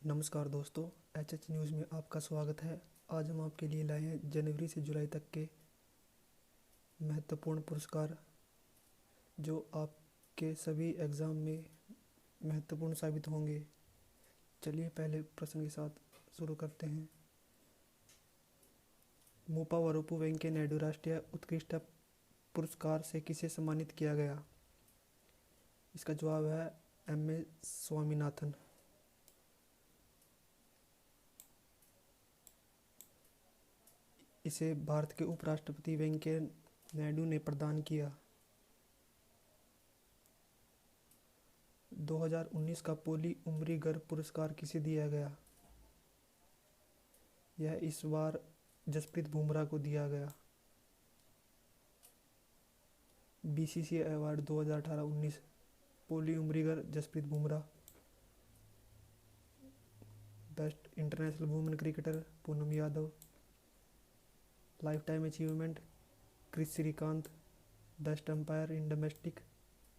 नमस्कार दोस्तों, H news में आपका स्वागत है। आज हम आपके लिए लाए हैं जनवरी से जुलाई तक के महत्वपूर्ण पुरस्कार जो आपके सभी एग्ज़ाम में महत्वपूर्ण साबित होंगे। चलिए पहले प्रश्न के साथ शुरू करते हैं। मूपा वरुपु वेंकैया नायडू राष्ट्रीय उत्कृष्टता पुरस्कार से किसे सम्मानित किया गया? इसका जवाब है M.A. स्वामीनाथन। इसे भारत के उपराष्ट्रपति वेंकैया नायडू ने प्रदान किया। 2019 का पोली उमरीगर पुरस्कार किसे दिया गया? यह इस बार जसप्रीत बुमराह को दिया गया। BCCI award 2018-19 Polly Umrigar Jasprit Bumrah. Best international women cricketer Poonam Yadav. Lifetime achievement Kris Srikkanth. Best umpire in domestic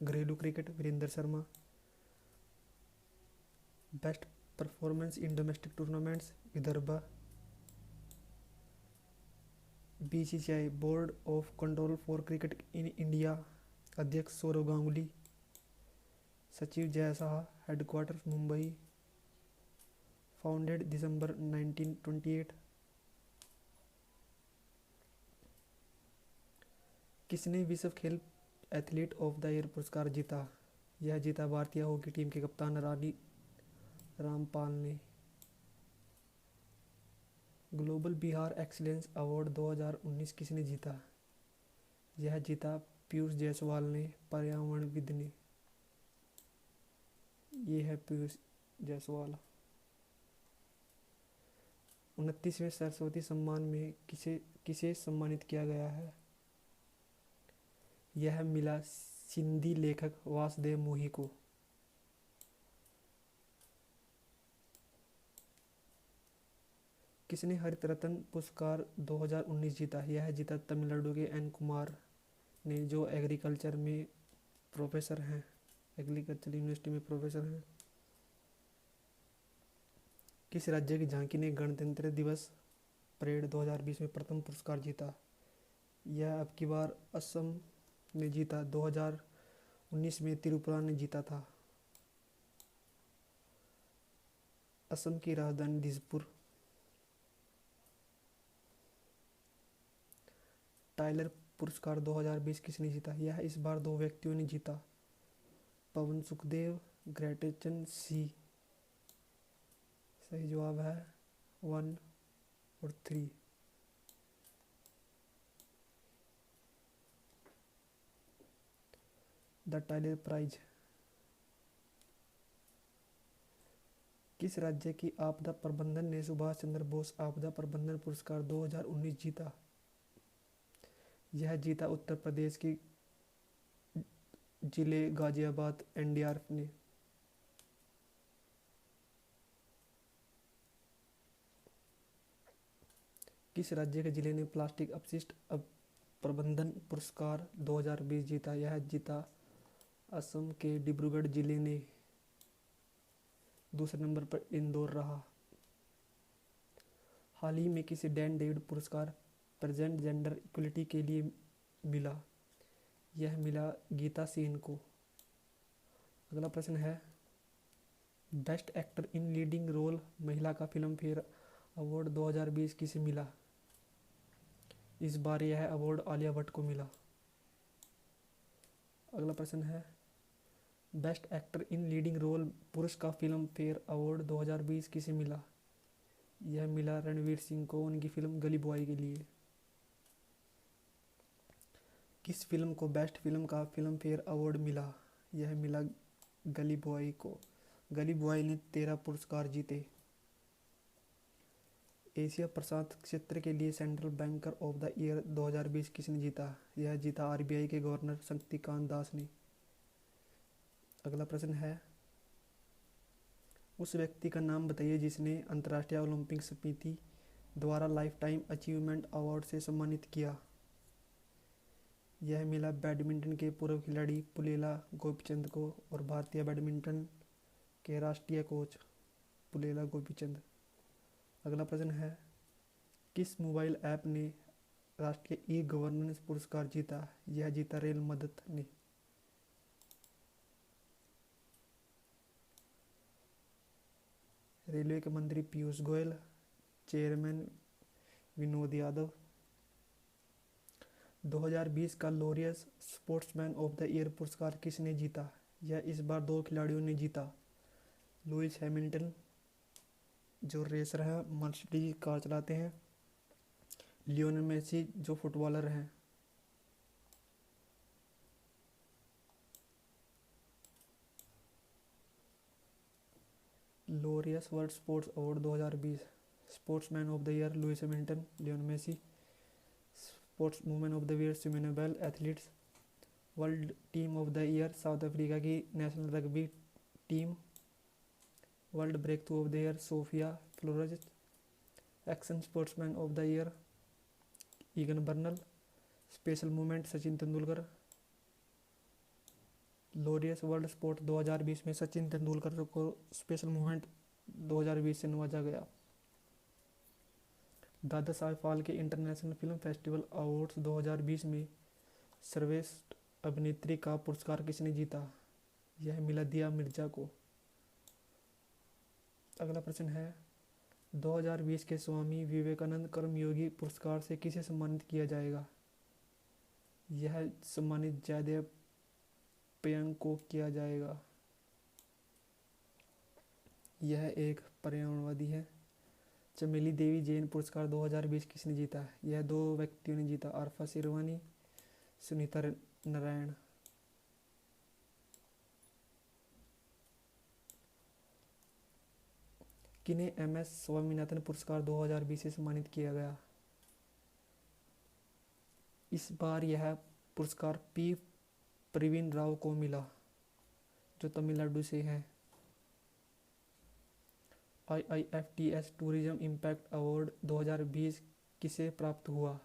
घरेलू cricket Virender Sharma. Best performance in domestic tournaments Vidarbha. BCCI board of control for cricket in India अध्यक्ष सौरव गांगुली। सचिव Jay Shah, headquarter Mumbai, founded December 1928। किसने विश्व खेल एथलीट ऑफ द ईयर पुरस्कार जीता? यह जीता भारतीय हॉकी टीम के कप्तान रानी रामपाल ने। ग्लोबल बिहार एक्सीलेंस अवार्ड 2019 किसने जीता? यह जीता पीयूष जायसवाल ने, पर्यावरणविद ने। ये है पीयूष जायसवाल। 29वें सरस्वती सम्मान में किसे किसे सम्मानित किया गया है? यह मिला सिंधी लेखक वासुदेव मोही को। किसने हरित रत्न पुरस्कार 2019 जीता? यह जीता तमिलनाडु के N कुमार ने, जो एग्रीकल्चर में प्रोफेसर हैं, एग्रीकल्चर यूनिवर्सिटी में प्रोफेसर हैं। किस राज्य की झांकी ने गणतंत्र दिवस परेड 2020 में प्रथम पुरस्कार जीता? यह अब की बार असम ने जीता। 2019 में त्रिपुरा ने जीता था। असम की राजधानी दिसपुर। टाइलर पुरस्कार 2020 किसने जीता? यह इस बार दो व्यक्तियों ने जीता, पवन सुखदेव, ग्रेटेचन सी। सही जवाब है 1 और 3। द टाइलर प्राइज किस राज्य की आपदा प्रबंधन ने सुभाष चंद्र बोस आपदा प्रबंधन पुरस्कार 2019 जीता? यह जीता उत्तर प्रदेश की जिले गाजियाबाद NDRF ने। किस राज्य के जिले ने प्लास्टिक अपशिष्ट प्रबंधन पुरस्कार 2020 जीता? यह जीता असम के डिब्रूगढ़ जिले ने। दूसरे नंबर पर इंदौर रहा। हाल ही में किसे डैन डेविड पुरस्कार प्रेजेंट जेंडर इक्वलिटी के लिए मिला? यह मिला गीता सेन को। अगला प्रश्न है, best actor in leading role महिला का फिल्म फेयर अवार्ड 2020 किसे मिला? इस बार यह अवार्ड आलिया भट्ट को मिला। अगला प्रश्न है, best actor in leading role पुरुष का फिल्म फेयर अवार्ड 2020 किसे मिला? यह मिला रणवीर सिंह को, उनकी फिल्म गली बॉय के लिए। किस फिल्म को बेस्ट फिल्म का फिल्म फेयर अवार्ड मिला? यह मिला गली बॉय को। गली बॉय ने 13 पुरस्कार जीते। एशिया प्रशांत क्षेत्र के लिए central banker of the year 2020 किसने जीता? यह जीता RBI के गवर्नर शक्तिकांत दास ने। अगला प्रश्न है, उस व्यक्ति का नाम बताइए जिसने अंतर्राष्ट्रीय ओलंपिक समिति द्वारा लाइफ टाइम अचीवमेंट अवार्ड से सम्मानित किया। यह मिला बैडमिंटन के पूर्व खिलाड़ी पुलेला गोपीचंद को और भारतीय बैडमिंटन के राष्ट्रीय कोच। पुलेला गोपीचंद। अगला प्रश्न है, किस मोबाइल ऐप ने राष्ट्रीय ई गवर्नेंस पुरस्कार जीता? यह जीता रेल मदद ने। रेलवे के मंत्री पीयूष गोयल, चेयरमैन विनोद यादव। 2020 का Laureus sportsman of the year पुरस्कार किसने जीता? यह इस बार 2 खिलाड़ियों ने जीता। लुइस हैमिल्टन जो रेसर हैं, मर्सिडीज कार चलाते हैं। लियोनेल मेसी जो फुटबॉलर हैं। Laureus world sports award 2020, sportsman of the year Lewis Hamilton, Lionel Messi. Sports women of the year Simona Biles, athletes. World team of the year South Africa की national rugby team. World breakthrough of the year Sofia Florez. Action sportsman of the year Egan Bernal. Special movement Sachin Tendulkar. Laureus world sport 2020 में सचिन तेंदुलकर को special movement 2020 से नवाजा गया। Dada Saheb Phalke international film festival awards 2020 में सर्वश्रेष्ठ अभिनेत्री का पुरस्कार किसने जीता? यह मिला दिया मिर्जा को। अगला प्रश्न है, 2020 के स्वामी विवेकानंद कर्मयोगी पुरस्कार से किसे सम्मानित किया जाएगा? यह सम्मानित जयदेव पेयंग को किया जाएगा। यह एक पर्यावरणवादी है। चमेली देवी जैन पुरस्कार 2020 किसने जीता? यह 2 व्यक्तियों ने जीता, आरफा शिरवानी, सुनीता नारायण। किन्हें एमएस स्वामीनाथन पुरस्कार 2020 से सम्मानित किया गया? इस बार यह पुरस्कार पी प्रवीण राव को मिला जो तमिलनाडु से हैं। IIFTS टूरिज्म इम्पैक्ट अवार्ड 2020 किसे प्राप्त हुआ?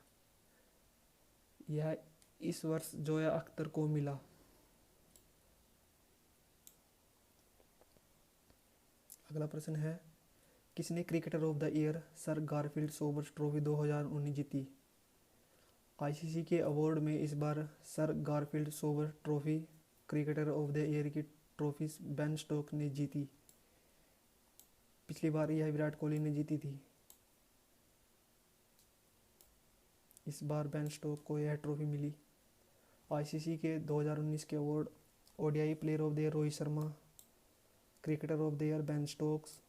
यह इस वर्ष जोया अख्तर को मिला। अगला प्रश्न है, किसने cricketer of the year sir Garfield Sobers trophy 2019 जीती? आईसीसी के अवार्ड में इस बार sir Garfield Sobers trophy cricketer of the year की ट्रॉफी बेन स्टोक्स ने जीती। पिछली बार यह विराट कोहली ने जीती थी। इस बार बेन स्टोक्स को यह ट्रॉफी मिली। आईसीसी के 2019 के award, ODI player of the year Rohit Sharma, cricketer of the year Ben Stokes,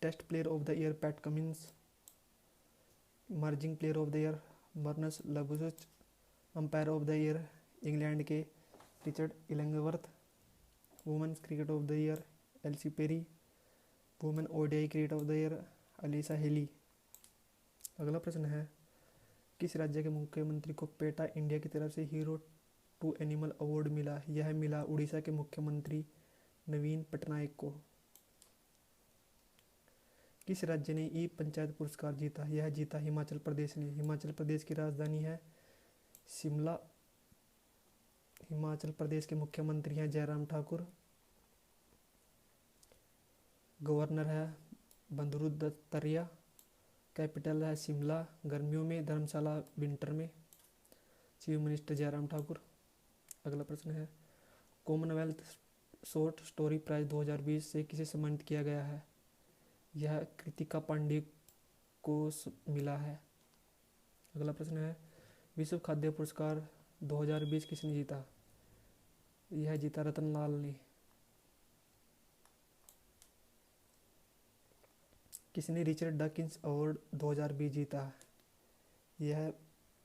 test player of the year Pat Cummins, emerging player of the year Marnus Labuschagne, umpire of the year England के Richard Illingworth, women's cricket of the year Ellyse Perry, women ODI cricket of the year Alyssa Healy. अगला प्रश्न है, किस राज्य के मुख्यमंत्री को PETA India की तरफ से हीरो टू एनिमल अवार्ड मिला? यह मिला उड़ीसा के मुख्यमंत्री नवीन पटनायक को। किस राज्य ने ई पंचायत पुरस्कार जीता? यह जीता हिमाचल प्रदेश ने। हिमाचल प्रदेश की राजधानी है शिमला। हिमाचल प्रदेश के मुख्यमंत्री हैं जयराम ठाकुर। गवर्नर है बंदरू दत्तात्रेय। कैपिटल है शिमला गर्मियों में, धर्मशाला विंटर में। Chief minister Jairam Thakur. अगला प्रश्न है, कॉमनवेल्थ शॉर्ट स्टोरी प्राइज 2020 से किसे सम्मानित किया गया है? यह कृतिका पांडे को मिला है। अगला प्रश्न है, विश्व खाद्य पुरस्कार 2020 किसने जीता? यह जीता रतन लाल ने। किसने रिचर्ड डकिंस अवार्ड 2020 जीता? यह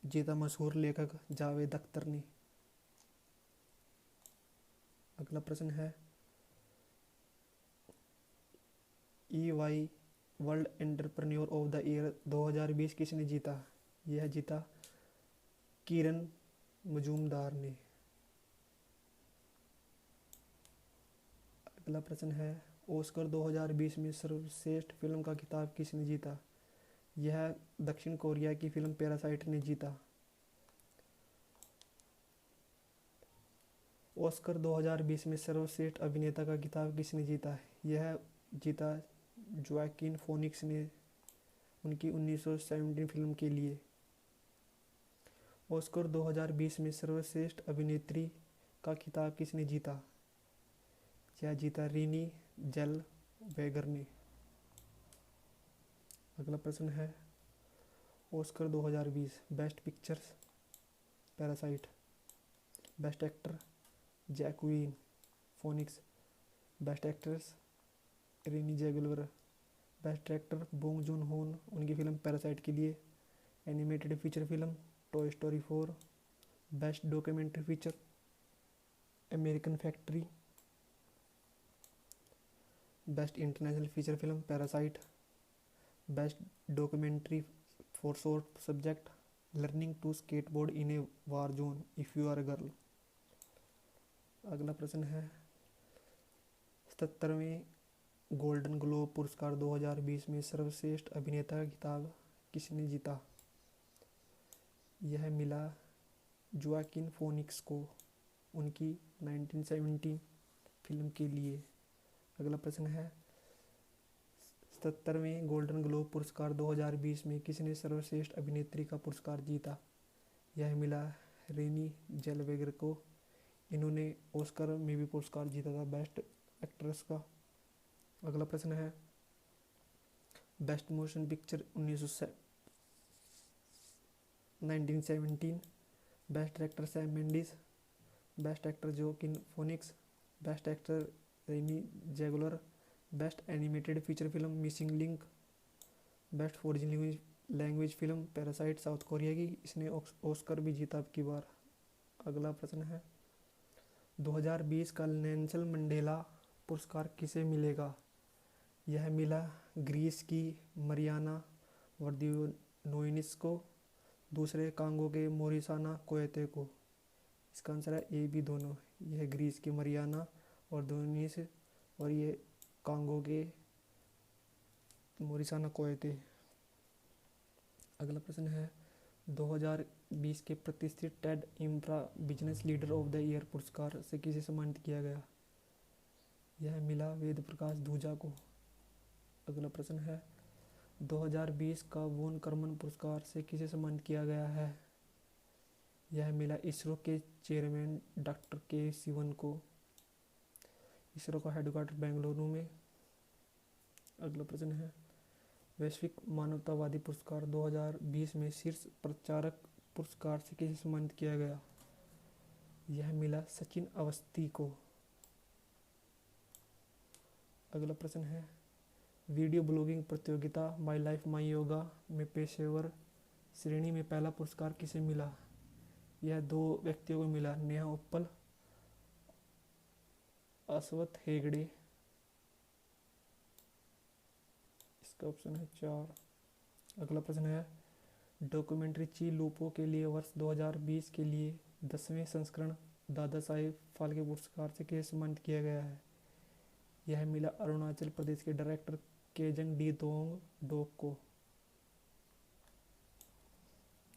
जीता मशहूर लेखक जावेद अख्तर ने। अगला प्रश्न है, EY world entrepreneur of the year 2020 किसने जीता? यह जीता किरण मजूमदार ने। अगला प्रश्न है, ऑस्कर 2020 में सर्वश्रेष्ठ फिल्म का खिताब किसने जीता? यह दक्षिण कोरिया की फिल्म पैरासाइट ने जीता। ऑस्कर 2020 में सर्वश्रेष्ठ अभिनेता का खिताब किसने जीता? यह जीता जोआकिन फोनिक्स ने उनकी 1917 फिल्म के लिए। ऑस्कर 2020 में सर्वश्रेष्ठ अभिनेत्री का खिताब किसने जीता? यह जीता रीनी ज़ेलवेगर ने। अगला प्रश्न है Oscar 2020 best pictures Parasite, best actor Joaquin Phoenix, best actress Renee Zellweger, best director Bong Joon Ho उनकी फिल्म पैरासाइट के लिए, animated feature film Toy Story 4, best documentary feature American Factory, best international feature film Parasite, best documentary for short subject learning to skateboard in a war zone if you are a girl. अगला प्रश्न है 77वें golden globe पुरस्कार 2020 में सर्वश्रेष्ठ अभिनेता का खिताब किसने जीता? यह मिला जोआकिन फोनिक्स को उनकी 1917 फिल्म के लिए। अगला प्रश्न है 77वें गोल्डन ग्लोब पुरस्कार 2020 में किसने सर्वश्रेष्ठ अभिनेत्री का पुरस्कार जीता? यह मिला रीनी ज़ेलवेगर को। इन्होंने ऑस्कर में भी पुरस्कार जीता था बेस्ट एक्ट्रेस का। अगला प्रश्न है best motion picture 1917, best director Sam Mendes, best actor Joaquin Phoenix, best actor Renee Zellweger, best animated feature film Missing Link, best foreign language film Parasite South Korea की। इसने ऑस्कर भी जीता अब की बार। अगला प्रश्न है 2020 का नेल्सन मंडेला पुरस्कार किसे मिलेगा? यह मिला ग्रीस की मरियाना वर्दियोनोइनिस को, दूसरे कांगो के मोरिसाना कोएते को। इसका आंसर है ए बी दोनों। यह ग्रीस की मरियाना वर्दियोनोइनिस और ये कांगो के मोरिसाना कोएते। अगला प्रश्न है 2020 के प्रतिष्ठित Ted infra business leader of the year पुरस्कार से किसे सम्मानित किया गया? यह मिला वेद प्रकाश धूजा को। अगला प्रश्न है 2020 का वोन कर्मन पुरस्कार से किसे सम्मानित किया गया है? यह मिला इसरो के चेयरमैन डॉक्टर के सिवन को। इसरो का हेडक्वार्टर बेंगलुरु में। अगला प्रश्न है वैश्विक मानवतावादी पुरस्कार 2020 में शीर्ष प्रचारक पुरस्कार से किसे सम्मानित किया गया? यह मिला सचिन अवस्थी को। अगला प्रश्न है वीडियो ब्लॉगिंग प्रतियोगिता माई लाइफ माई योगा में पेशेवर श्रेणी में पहला पुरस्कार किसे मिला? यह 2 व्यक्तियों को मिला, नेहा उप्पल, अश्वथ हेगड़े। इसका ऑप्शन है 4। अगला प्रश्न है डॉक्यूमेंट्री ची लूपो के लिए वर्ष 2020 के लिए 10वें संस्करण दादा साहेब फाल्के पुरस्कार से किसे सम्मानित किया गया है? यह मिला अरुणाचल प्रदेश के डायरेक्टर केजंग डी दोंग डोक को।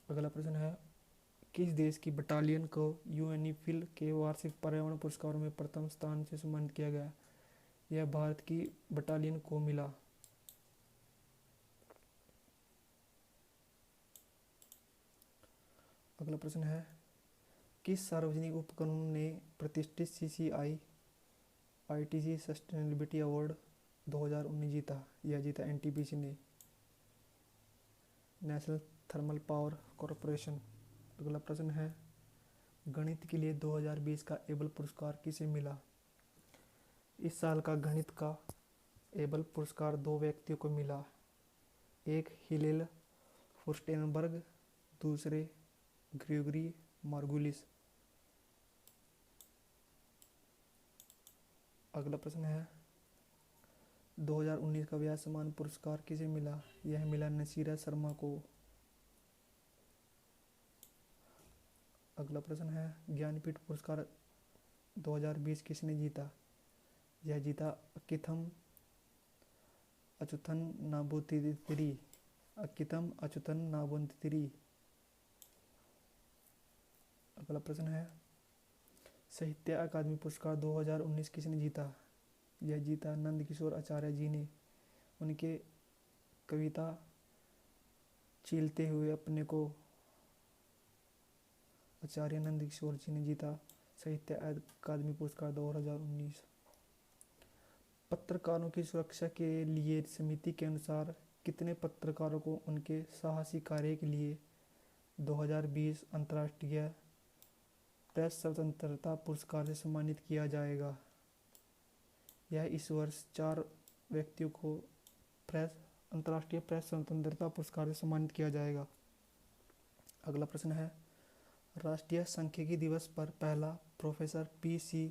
अगला प्रश्न है किस देश की बटालियन को यूएनईफिल के वार्षिक पर्यावरण पुरस्कारों में प्रथम स्थान से सम्मानित किया गया? यह भारत की बटालियन को मिला। अगला प्रश्न है किस सार्वजनिक उपक्रम ने प्रतिष्ठित सीसीआई आईटीसी सस्टेनेबिलिटी अवार्ड 2019 जीता? यह जीता एनटीपीसी ने, नेशनल थर्मल पावर कॉरपोरेशन। अगला प्रश्न है गणित के लिए 2020 का एबल पुरस्कार किसे मिला? इस साल का गणित का एबल पुरस्कार 2 व्यक्तियों को मिला, एक हिलेल फुर्स्टेनबर्ग, दूसरे ग्रेगरी मार्गुलिस। अगला प्रश्न है 2019 का व्यास सम्मान पुरस्कार किसे मिला? यह मिला नसीरा शर्मा को। अगला प्रश्न है ज्ञानपीठ पुरस्कार 2020 किसने जीता? यह जीता अकिथम अच्युतन नाबुतिरी। अकिथम अच्युतन नाबुतिरी। अगला प्रश्न है साहित्य अकादमी पुरस्कार 2019 किसने जीता? यह जीता नंद किशोर आचार्य जी ने। उनके कविता चीलते हुए अपने को आचार्य नंद किशोर जी ने जीता साहित्य अकादमी पुरस्कार 2019। पत्रकारों की सुरक्षा के लिए समिति के अनुसार कितने पत्रकारों को उनके साहसी कार्य के लिए 2020 अंतर्राष्ट्रीय प्रेस स्वतंत्रता पुरस्कार से सम्मानित किया जाएगा? यह इस वर्ष 4 व्यक्तियों को अंतर्राष्ट्रीय प्रेस स्वतंत्रता पुरस्कार से सम्मानित किया जाएगा। अगला प्रश्न है, राष्ट्रीय सांख्यिकी दिवस पर पहला प्रोफेसर PC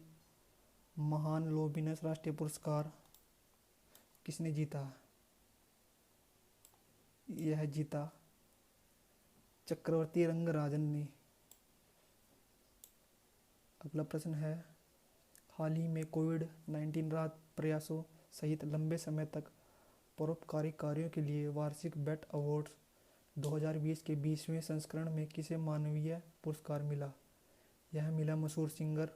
महालनोबिस राष्ट्रीय पुरस्कार किसने जीता? यह जीता चक्रवर्ती रंगराजन ने। अगला प्रश्न है, हाल ही में कोविड-19 राहत प्रयासों सहित लंबे समय तक परोपकारी कार्यों के लिए वार्षिक बेट अवार्ड्स 2020 के 20वें संस्करण में किसे मानवीय पुरस्कार मिला? यह मिला मशहूर सिंगर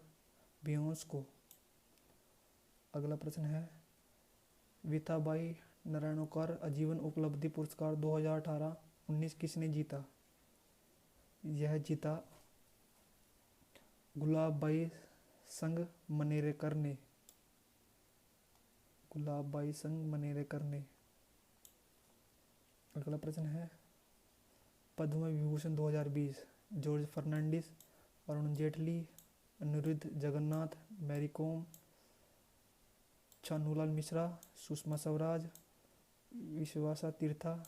बियोंस को। अगला प्रश्न है, विठाबाई नारायणकर आजीवन उपलब्धि पुरस्कार 2018-19 किसने जीता? यह जीता गुलाबबाई संगमनेरकर ने। अगला प्रश्न है, पद्म विभूषण 2020 जॉर्ज फर्नांडिस, अरुण जेटली, अनिरुद्ध जगन्नाथ, मैरी कॉम, छानूलाल मिश्रा, सुषमा स्वराज, विश्वासा तीर्था।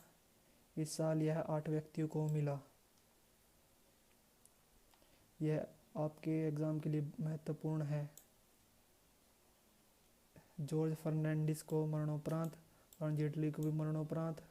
इस साल यह 8 व्यक्तियों को मिला। यह आपके एग्जाम के लिए महत्वपूर्ण है। जॉर्ज फर्नांडिस को मरणोपरांत, अरुण जेटली को भी मरणोपरांत,